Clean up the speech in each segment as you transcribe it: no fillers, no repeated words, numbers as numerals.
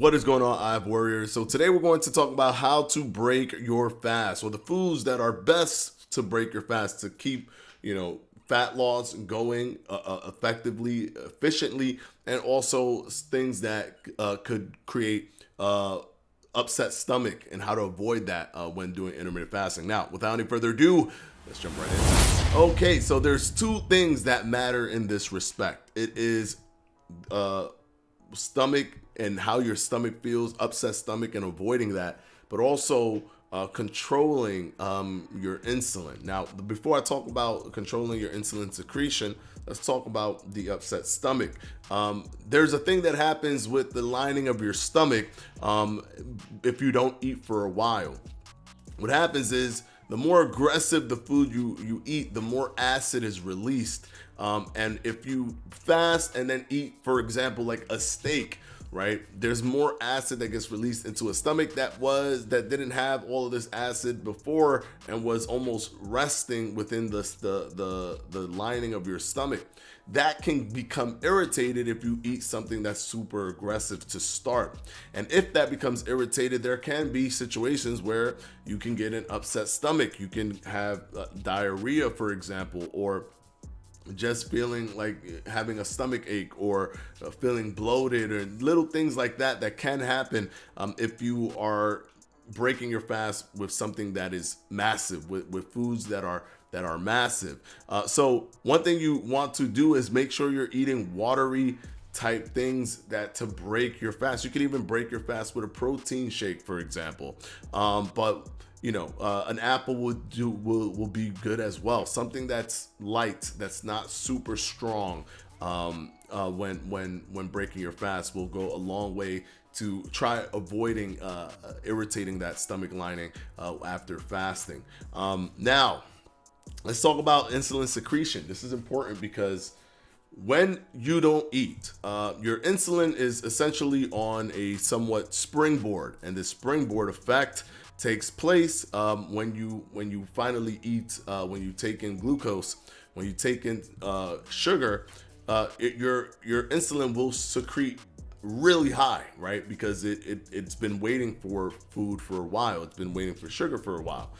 What is going on, IVE Warriors? So today we're going to talk about how to break your fast, or the foods that are best to break your fast to keep, fat loss going effectively, efficiently, and also things that could create upset stomach and how to avoid that when doing intermittent fasting. Now, without any further ado, let's jump right in. Okay, so there's two things that matter in this respect. It is stomach and how your stomach feels, upset stomach, and avoiding that, but also controlling your insulin. Now, before I talk about controlling your insulin secretion, let's talk about the upset stomach. There's a thing that happens with the lining of your stomach if you don't eat for a while. What happens is the more aggressive the food you eat, the more acid is released. And if you fast and then eat, for example, like a steak, right, there's more acid that gets released into a stomach that didn't have all of this acid before and was almost resting within the lining of your stomach. That can become irritated if you eat something that's super aggressive to start. And if that becomes irritated, there can be situations where you can get an upset stomach. You can have diarrhea, for example, or just feeling like having a stomach ache, or feeling bloated, or little things like that can happen if you are breaking your fast with something that is massive, with foods that are massive. So one thing you want to do is make sure you're eating watery type things to break your fast. You can even break your fast with a protein shake, for example. But an apple will be good as well. Something that's light, that's not super strong, when breaking your fast will go a long way to try avoiding irritating that stomach lining after fasting. Now, let's talk about insulin secretion. This is important because when you don't eat, your insulin is essentially on a somewhat springboard, and this springboard effect takes place when you finally eat, when you take in glucose, when you take in sugar. Your insulin will secrete really high, right? Because it's been waiting for food for a while. It's been waiting for sugar for a while.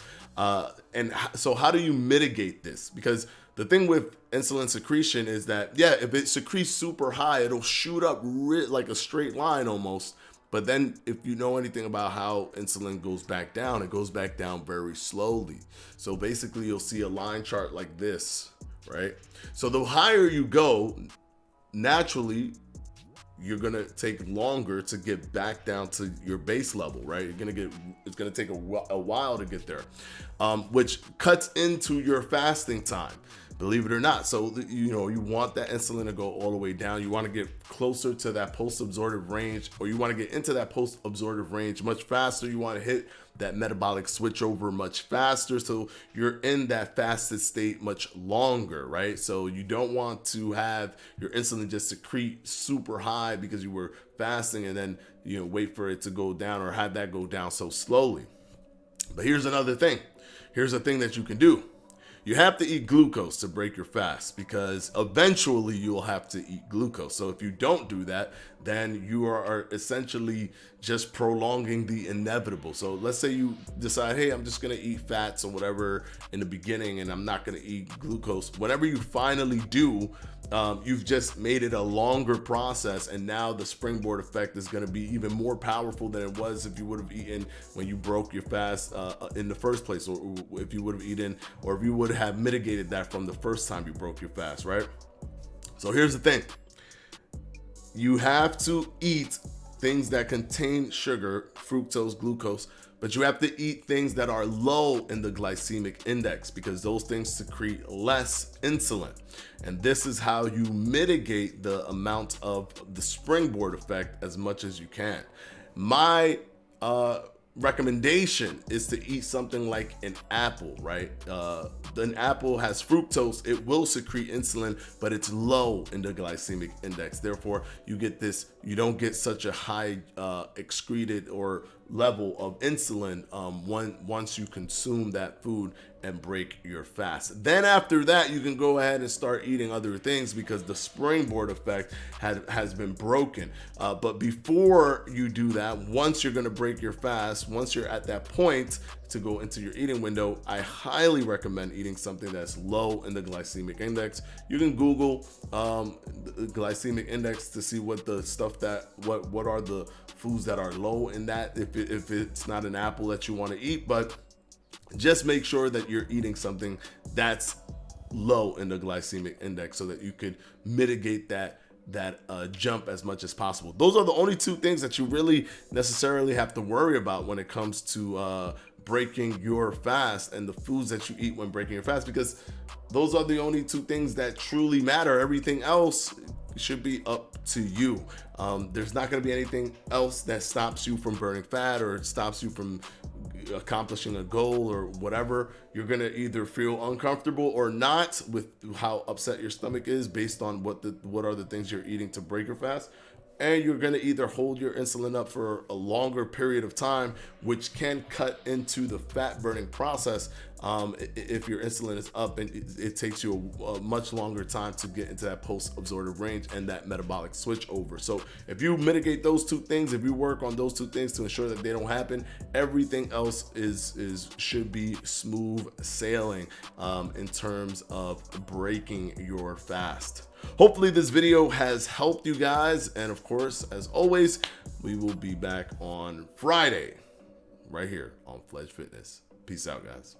So how do you mitigate this? Because the thing with insulin secretion is that, if it secretes super high, it'll shoot up like a straight line almost. But then if you know anything about how insulin goes back down, it goes back down very slowly. So basically you'll see a line chart like this, right? So the higher you go, naturally, you're gonna take longer to get back down to your base level, right? It's gonna take a while to get there, which cuts into your fasting time, believe it or not. So you want that insulin to go all the way down. You want to get closer to that post-absorptive range, or you want to get into that post-absorptive range much faster. You want to hit that metabolic switch over much faster, so you're in that fasted state much longer, right? So you don't want to have your insulin just secrete super high because you were fasting and then wait for it to go down, or have that go down so slowly. But here's another thing. Here's a thing that you can do. You have to eat glucose to break your fast, because eventually you'll have to eat glucose. So if you don't do that, then you are essentially just prolonging the inevitable. So let's say you decide, hey, I'm just going to eat fats or whatever in the beginning, and I'm not going to eat glucose. Whatever you finally do, you've just made it a longer process, and now the springboard effect is going to be even more powerful than it was if you would have eaten when you broke your fast in the first place, or if you would have eaten, or if you would have mitigated that from the first time you broke your fast, right? So here's the thing. You have to eat things that contain sugar, fructose, glucose, but you have to eat things that are low in the glycemic index, because those things secrete less insulin. And this is how you mitigate the amount of the springboard effect as much as you can. My recommendation is to eat something like an apple, right? An apple has fructose. It will secrete insulin, but it's low in the glycemic index. Therefore, you don't get such a high excreted or level of insulin once you consume that food and break your fast. Then after that, you can go ahead and start eating other things because the springboard effect has been broken. But before you do that, once you're going to break your fast, once you're at that point to go into your eating window, I highly recommend eating something that's low in the glycemic index. You can Google the glycemic index to see what the stuff what are the foods that are low in that, if it's not an apple that you want to eat. But just make sure that you're eating something that's low in the glycemic index so that you could mitigate that jump as much as possible. Those are the only two things that you really necessarily have to worry about when it comes to breaking your fast and the foods that you eat when breaking your fast, because those are the only two things that truly matter. Everything else should be up to you. There's not going to be anything else that stops you from burning fat or stops you from accomplishing a goal or whatever. You're going to either feel uncomfortable or not with how upset your stomach is based on what are the things you're eating to break your fast. And you're going to either hold your insulin up for a longer period of time, which can cut into the fat burning process. If your insulin is up, and it takes you a much longer time to get into that post-absorptive range and that metabolic switch over. So if you mitigate those two things, if you work on those two things to ensure that they don't happen, everything else should be smooth sailing in terms of breaking your fast. Hopefully this video has helped you guys, and of course, as always, we will be back on Friday right here on Fledge Fitness. Peace out, guys.